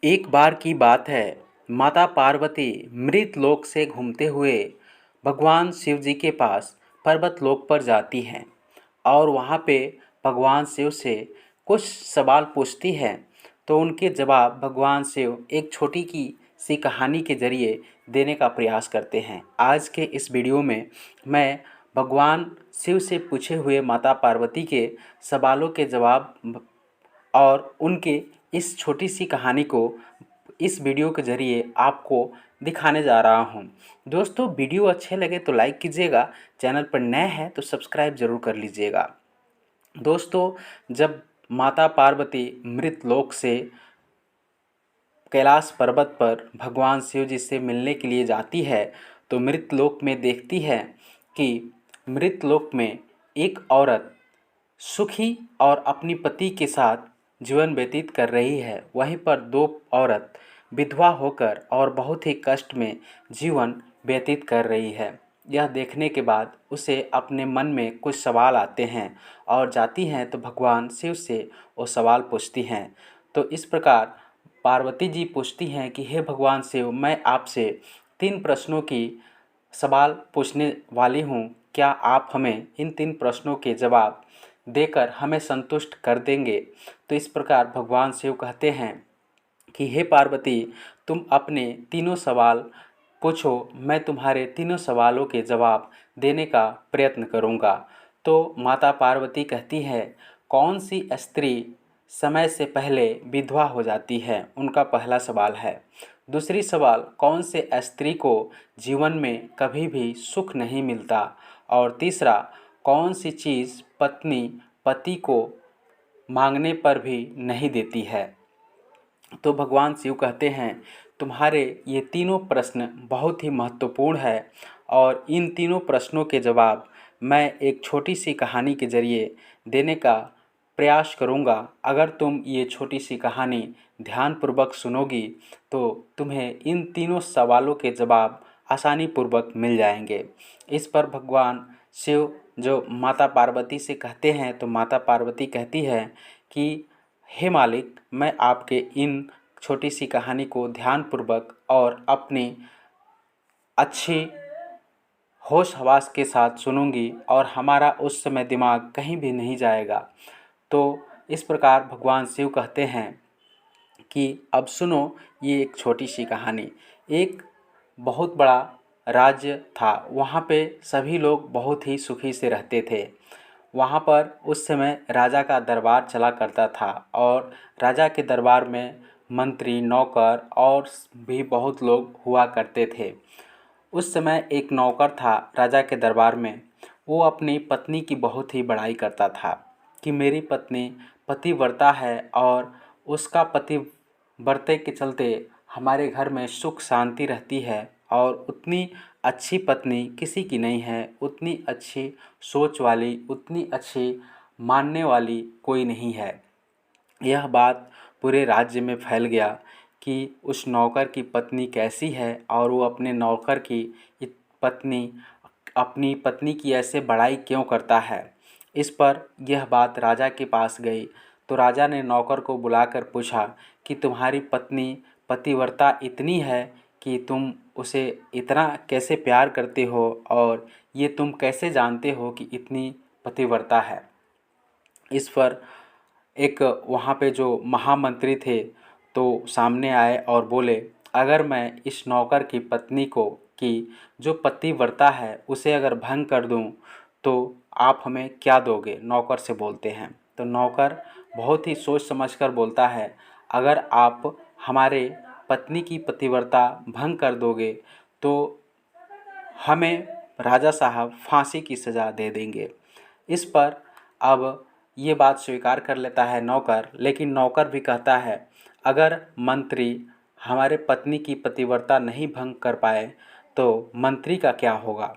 एक बार की बात है। माता पार्वती मृत लोक से घूमते हुए भगवान शिव जी के पास पर्वत लोक पर जाती हैं और वहाँ पे भगवान शिव से कुछ सवाल पूछती हैं। तो उनके जवाब भगवान शिव एक छोटी की सी कहानी के ज़रिए देने का प्रयास करते हैं। आज के इस वीडियो में मैं भगवान शिव से पूछे हुए माता पार्वती के सवालों के जवाब और उनके इस छोटी सी कहानी को इस वीडियो के ज़रिए आपको दिखाने जा रहा हूं। दोस्तों, वीडियो अच्छे लगे तो लाइक कीजिएगा, चैनल पर नए हैं तो सब्सक्राइब ज़रूर कर लीजिएगा। दोस्तों, जब माता पार्वती मृत लोक से कैलाश पर्वत पर भगवान शिव जी से मिलने के लिए जाती है तो मृत लोक में देखती है कि मृत लोक में एक औरत सुखी और अपनी पति के साथ जीवन व्यतीत कर रही है। वहीं पर दो औरत विधवा होकर और बहुत ही कष्ट में जीवन व्यतीत कर रही है। यह देखने के बाद उसे अपने मन में कुछ सवाल आते हैं और जाती हैं तो भगवान शिव से वो सवाल पूछती हैं। तो इस प्रकार पार्वती जी पूछती हैं कि हे भगवान शिव, मैं आपसे 3 प्रश्नों की सवाल पूछने वाली हूँ। क्या आप हमें इन 3 प्रश्नों के जवाब देकर हमें संतुष्ट कर देंगे? तो इस प्रकार भगवान शिव कहते हैं कि हे पार्वती, तुम अपने तीनों सवाल पूछो, मैं तुम्हारे तीनों सवालों के जवाब देने का प्रयत्न करूँगा। तो माता पार्वती कहती है, कौन सी स्त्री समय से पहले विधवा हो जाती है? उनका पहला सवाल है। दूसरी सवाल, कौन से स्त्री को जीवन में कभी भी सुख नहीं मिलता? और तीसरा, कौन सी चीज़ पत्नी पति को मांगने पर भी नहीं देती है? तो भगवान शिव कहते हैं, तुम्हारे ये तीनों प्रश्न बहुत ही महत्वपूर्ण है और इन तीनों प्रश्नों के जवाब मैं एक छोटी सी कहानी के ज़रिए देने का प्रयास करूँगा। अगर तुम ये छोटी सी कहानी ध्यानपूर्वक सुनोगी तो तुम्हें इन तीनों सवालों के जवाब आसानी पूर्वक मिल जाएंगे। इस पर भगवान शिव जो माता पार्वती से कहते हैं तो माता पार्वती कहती है कि हे मालिक, मैं आपके इन छोटी सी कहानी को ध्यानपूर्वक और अपनी अच्छी होश हवास के साथ सुनूंगी और हमारा उस समय दिमाग कहीं भी नहीं जाएगा। तो इस प्रकार भगवान शिव कहते हैं कि अब सुनो ये एक छोटी सी कहानी। एक बहुत बड़ा राज्य था, वहाँ पे सभी लोग बहुत ही सुखी से रहते थे। वहाँ पर उस समय राजा का दरबार चला करता था और राजा के दरबार में मंत्री, नौकर और भी बहुत लोग हुआ करते थे। उस समय एक नौकर था राजा के दरबार में। वो अपनी पत्नी की बहुत ही बड़ाई करता था कि मेरी पत्नी पतिव्रता है और उसका पतिव्रते के चलते हमारे घर में सुख शांति रहती है और उतनी अच्छी पत्नी किसी की नहीं है, उतनी अच्छी सोच वाली, उतनी अच्छी मानने वाली कोई नहीं है। यह बात पूरे राज्य में फैल गया कि उस नौकर की पत्नी कैसी है और वो अपने नौकर की पत्नी अपनी पत्नी की ऐसे बड़ाई क्यों करता है। इस पर यह बात राजा के पास गई तो राजा ने नौकर को बुलाकर पूछा कि तुम्हारी पत्नी पतिव्रता इतनी है कि तुम उसे इतना कैसे प्यार करते हो और ये तुम कैसे जानते हो कि इतनी पतिव्रता है। इस पर एक वहाँ पे जो महामंत्री थे तो सामने आए और बोले, अगर मैं इस नौकर की पत्नी को की जो पतिव्रता है उसे अगर भंग कर दूं तो आप हमें क्या दोगे? नौकर से बोलते हैं। तो नौकर बहुत ही सोच समझकर बोलता है, अगर आप हमारे पत्नी की पतिव्रता भंग कर दोगे तो हमें राजा साहब फांसी की सज़ा दे देंगे। इस पर अब ये बात स्वीकार कर लेता है नौकर, लेकिन नौकर भी कहता है अगर मंत्री हमारे पत्नी की पतिव्रता नहीं भंग कर पाए तो मंत्री का क्या होगा।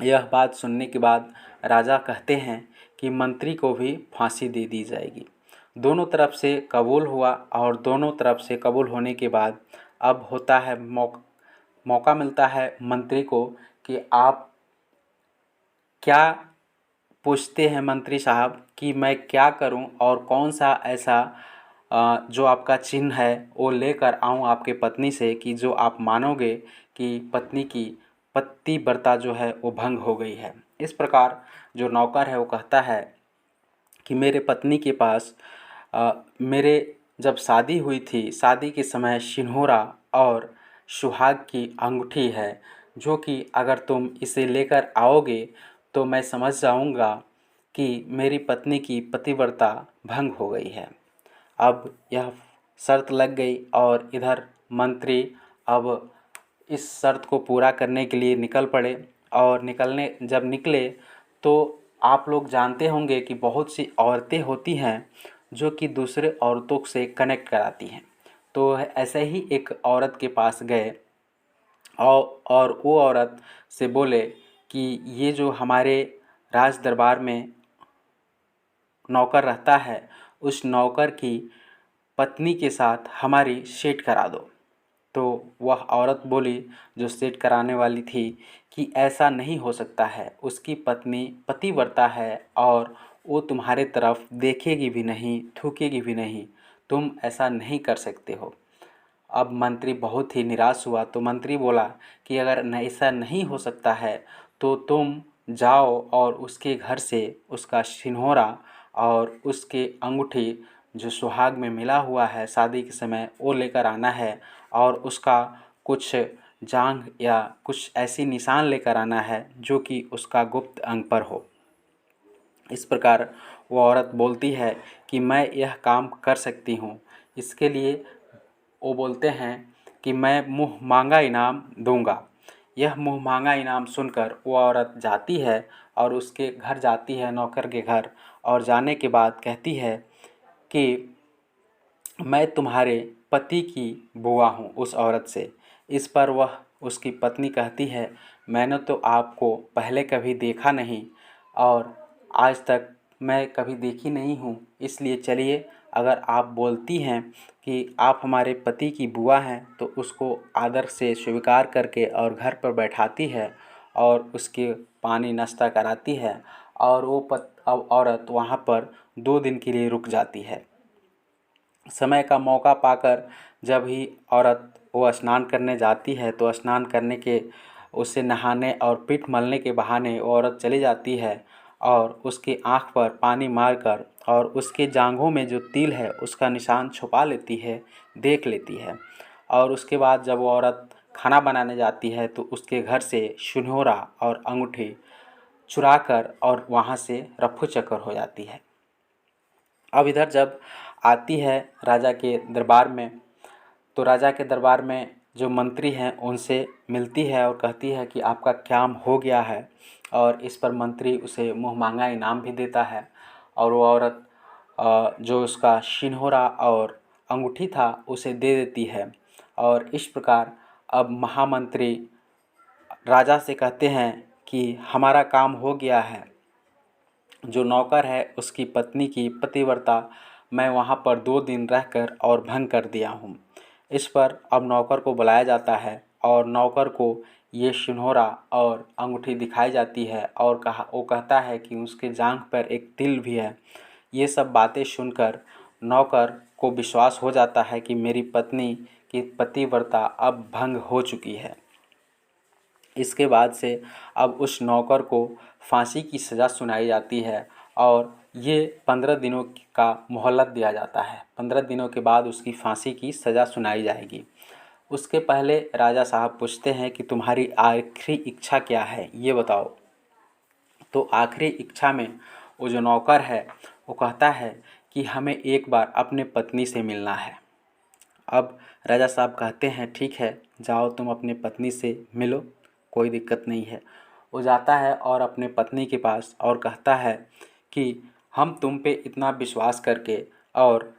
यह बात सुनने के बाद राजा कहते हैं कि मंत्री को भी फांसी दे दी जाएगी। दोनों तरफ से कबूल हुआ और दोनों तरफ से कबूल होने के बाद अब होता है मौका मिलता है मंत्री को कि आप क्या पूछते हैं मंत्री साहब कि मैं क्या करूं और कौन सा ऐसा जो आपका चिन्ह है वो लेकर आऊँ आपके पत्नी से कि जो आप मानोगे कि पत्नी की पतिव्रता जो है वो भंग हो गई है। इस प्रकार जो नौकर है वो कहता है कि मेरे पत्नी के पास मेरे जब शादी हुई थी, शादी के समय सिंदूरा और सुहाग की अंगूठी है, जो कि अगर तुम इसे लेकर आओगे तो मैं समझ जाऊंगा कि मेरी पत्नी की पतिव्रता भंग हो गई है। अब यह शर्त लग गई और इधर मंत्री अब इस शर्त को पूरा करने के लिए निकल पड़े। और जब निकले तो आप लोग जानते होंगे कि बहुत सी औरतें होती हैं जो कि दूसरे औरतों से कनेक्ट कराती हैं। तो ऐसे ही एक औरत के पास गए और वो औरत से बोले कि ये जो हमारे राज दरबार में नौकर रहता है, उस नौकर की पत्नी के साथ हमारी सेट करा दो। तो वह औरत बोली जो सेट कराने वाली थी कि ऐसा नहीं हो सकता है, उसकी पत्नी पतिव्रता है और वो तुम्हारे तरफ देखेगी भी नहीं, थूकेगी भी नहीं, तुम ऐसा नहीं कर सकते हो। अब मंत्री बहुत ही निराश हुआ। तो मंत्री बोला कि अगर ऐसा नहीं हो सकता है तो तुम जाओ और उसके घर से उसका सिंदूरा और उसके अंगूठी जो सुहाग में मिला हुआ है शादी के समय वो लेकर आना है और उसका कुछ जांघ या कुछ ऐसी निशान लेकर आना है जो कि उसका गुप्त अंग पर हो। इस प्रकार वो औरत बोलती है कि मैं यह काम कर सकती हूँ। इसके लिए वो बोलते हैं कि मैं मुँह मांगा इनाम दूंगा। यह मुँह मांगा इनाम सुनकर वो औरत जाती है और उसके घर जाती है, नौकर के घर, और जाने के बाद कहती है कि मैं तुम्हारे पति की बुआ हूँ उस औरत से। इस पर वह उसकी पत्नी कहती है मैंने तो आपको पहले कभी देखा नहीं और आज तक मैं कभी देखी नहीं हूँ, इसलिए चलिए अगर आप बोलती हैं कि आप हमारे पति की बुआ हैं तो उसको आदर से स्वीकार करके और घर पर बैठाती है और उसके पानी नाश्ता कराती है और वो अब औरत वहाँ पर 2 दिन के लिए रुक जाती है। समय का मौका पाकर जब ही औरत वो स्नान करने जाती है तो स्नान करने के उसे नहाने और पीठ मलने के बहाने वो औरत चली जाती है और उसकी आँख पर पानी मारकर और उसके जांघों में जो तिल है उसका निशान छुपा लेती है, देख लेती है। और उसके बाद जब वो औरत खाना बनाने जाती है तो उसके घर से सिंदूरा और अंगूठी चुरा कर और वहाँ से रफू चक्कर हो जाती है। अब इधर जब आती है राजा के दरबार में तो राजा के दरबार में जो मंत्री हैं उनसे मिलती है और कहती है कि आपका काम हो गया है। और इस पर मंत्री उसे मुँह मांगा इनाम भी देता है और वो औरत जो उसका सिंदूरा और अंगूठी था उसे दे देती है। और इस प्रकार अब महामंत्री राजा से कहते हैं कि हमारा काम हो गया है, जो नौकर है उसकी पत्नी की पतिव्रता मैं वहाँ पर 2 दिन रहकर और भंग कर दिया हूँ। इस पर अब नौकर को बुलाया जाता है और नौकर को ये सिंदूरा और अंगूठी दिखाई जाती है और वो कहता है कि उसके जांघ पर एक तिल भी है। ये सब बातें सुनकर नौकर को विश्वास हो जाता है कि मेरी पत्नी की पतिव्रता अब भंग हो चुकी है। इसके बाद से अब उस नौकर को फांसी की सज़ा सुनाई जाती है और ये 15 दिनों का मोहलत दिया जाता है। 15 दिनों के बाद उसकी फांसी की सज़ा सुनाई जाएगी। उसके पहले राजा साहब पूछते हैं कि तुम्हारी आखिरी इच्छा क्या है, ये बताओ। तो आखिरी इच्छा में वो जो नौकर है वो कहता है कि हमें एक बार अपने पत्नी से मिलना है। अब राजा साहब कहते हैं ठीक है, जाओ तुम अपने पत्नी से मिलो, कोई दिक्कत नहीं है। वो जाता है और अपने पत्नी के पास और कहता है कि हम तुम पे इतना विश्वास करके और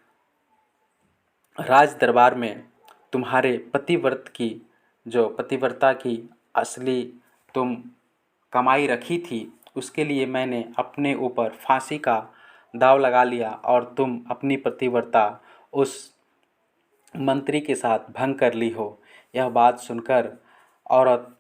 राज दरबार में तुम्हारे पतिव्रता की असली तुम कमाई रखी थी, उसके लिए मैंने अपने ऊपर फांसी का दाव लगा लिया और तुम अपनी पतिव्रता उस मंत्री के साथ भंग कर ली हो। यह बात सुनकर औरत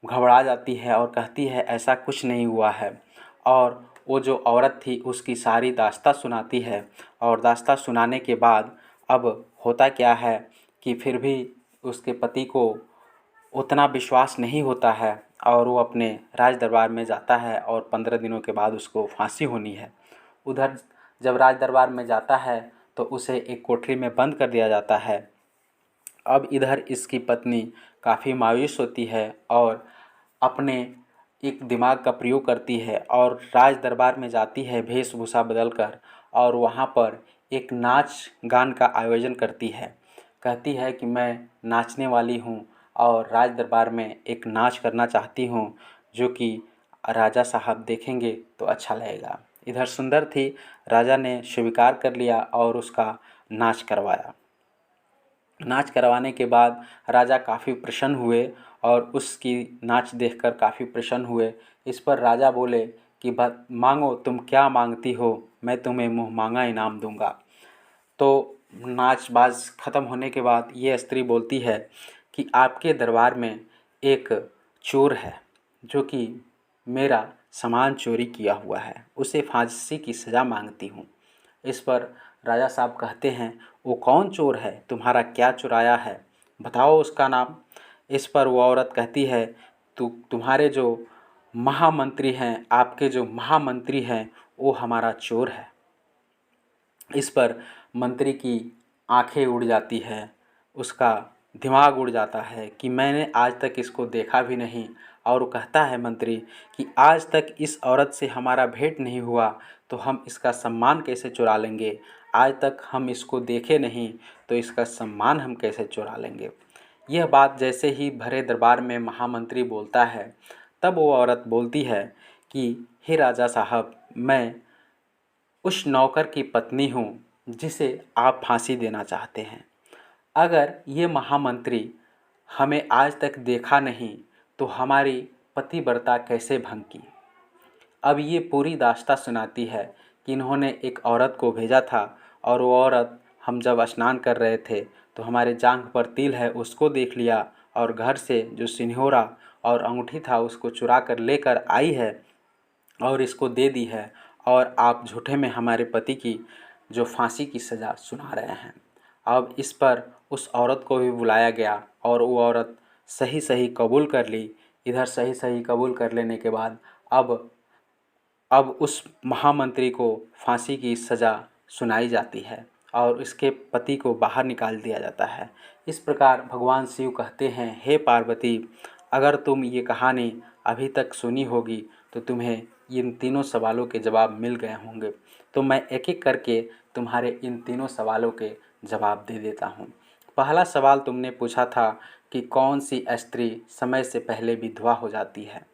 घबरा जाती है और कहती है ऐसा कुछ नहीं हुआ है। और वो जो औरत थी उसकी सारी दास्तां सुनाती है और दास्तां सुनाने के बाद अब होता क्या है कि फिर भी उसके पति को उतना विश्वास नहीं होता है और वो अपने राज दरबार में जाता है और 15 दिनों के बाद उसको फांसी होनी है। उधर जब राज दरबार में जाता है तो उसे एक कोठरी में बंद कर दिया जाता है। अब इधर इसकी पत्नी काफ़ी मायूस होती है और अपने एक दिमाग का प्रयोग करती है और राज दरबार में जाती है वेशभूषा बदलकर और वहाँ पर एक नाच गान का आयोजन करती है। कहती है कि मैं नाचने वाली हूँ और राज दरबार में एक नाच करना चाहती हूँ जो कि राजा साहब देखेंगे तो अच्छा लगेगा। इधर सुंदर थी, राजा ने स्वीकार कर लिया और उसका नाच करवाया। नाच करवाने के बाद राजा काफ़ी प्रसन्न हुए और उसकी नाच देखकर काफ़ी प्रसन्न हुए। इस पर राजा बोले कि मांगो, तुम क्या मांगती हो, मैं तुम्हें मुँह मांगा इनाम दूंगा। तो नाच बाज ख़त्म होने के बाद ये स्त्री बोलती है कि आपके दरबार में एक चोर है जो कि मेरा सामान चोरी किया हुआ है, उसे फांसी की सज़ा मांगती हूँ। इस पर राजा साहब कहते हैं, वो कौन चोर है, तुम्हारा क्या चुराया है, बताओ उसका नाम। इस पर वो औरत कहती है, तुम्हारे जो महामंत्री हैं, आपके जो महामंत्री हैं, वो हमारा चोर है। इस पर मंत्री की आंखें उड़ जाती है, उसका दिमाग उड़ जाता है कि मैंने आज तक इसको देखा भी नहीं। और वो कहता है मंत्री कि आज तक इस औरत से हमारा भेंट नहीं हुआ तो हम इसका सम्मान कैसे चुरा लेंगे, आज तक हम इसको देखे नहीं तो इसका सम्मान हम कैसे चुरा लेंगे। यह बात जैसे ही भरे दरबार में महामंत्री बोलता है तब वो औरत बोलती है कि हे राजा साहब, मैं उस नौकर की पत्नी हूँ जिसे आप फांसी देना चाहते हैं। अगर ये महामंत्री हमें आज तक देखा नहीं तो हमारी पतिव्रता कैसे भंग की। अब ये पूरी दास्तां सुनाती है कि इन्होंने एक औरत को भेजा था और वो औरत, हम जब स्नान कर रहे थे तो हमारे जांघ पर तिल है उसको देख लिया और घर से जो सिन्होरा और अंगूठी था उसको चुरा कर लेकर आई है और इसको दे दी है और आप झूठे में हमारे पति की जो फांसी की सज़ा सुना रहे हैं। अब इस पर उस औरत को भी बुलाया गया और वो औरत सही सही कबूल कर ली। इधर सही सही कबूल कर लेने के बाद अब उस महामंत्री को फांसी की सज़ा सुनाई जाती है और इसके पति को बाहर निकाल दिया जाता है। इस प्रकार भगवान शिव कहते हैं, हे पार्वती, अगर तुम ये कहानी अभी तक सुनी होगी तो तुम्हें इन तीनों सवालों के जवाब मिल गए होंगे। तो मैं एक एक करके तुम्हारे इन तीनों सवालों के जवाब दे देता हूँ। पहला सवाल तुमने पूछा था कि कौन सी स्त्री समय से पहले विधवा हो जाती है।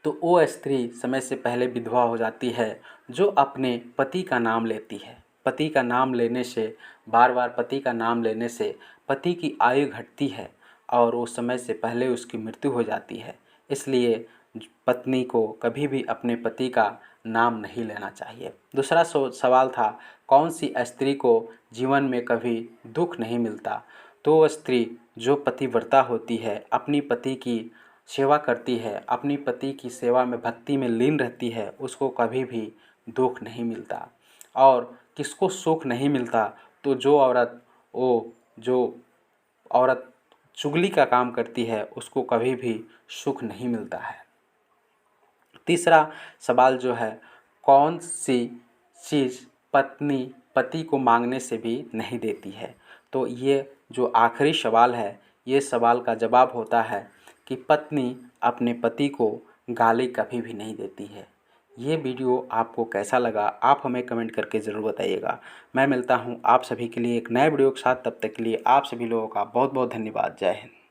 तो वो स्त्री समय से पहले विधवा हो जाती है जो अपने पति का नाम लेती है। पति का नाम लेने से, बार बार पति का नाम लेने से पति की आयु घटती है और वो समय से पहले उसकी मृत्यु हो जाती है। इसलिए पत्नी को कभी भी अपने पति का नाम नहीं लेना चाहिए। दूसरा सवाल था, कौन सी स्त्री को जीवन में कभी दुख नहीं मिलता। तो वो स्त्री जो पतिव्रता होती है, अपनी पति की सेवा करती है, अपनी पति की सेवा में भक्ति में लीन रहती है, उसको कभी भी दुख नहीं मिलता। और किसको सुख नहीं मिलता, तो जो औरत चुगली का काम करती है उसको कभी भी सुख नहीं मिलता है। तीसरा सवाल जो है, कौन सी चीज़ पत्नी पति को मांगने से भी नहीं देती है। तो ये जो आखिरी सवाल है, ये सवाल का जवाब होता है कि पत्नी अपने पति को गाली कभी भी नहीं देती है। ये वीडियो आपको कैसा लगा, आप हमें कमेंट करके ज़रूर बताइएगा। मैं मिलता हूँ आप सभी के लिए एक नए वीडियो के साथ, तब तक के लिए आप सभी लोगों का बहुत बहुत धन्यवाद। जय हिंद।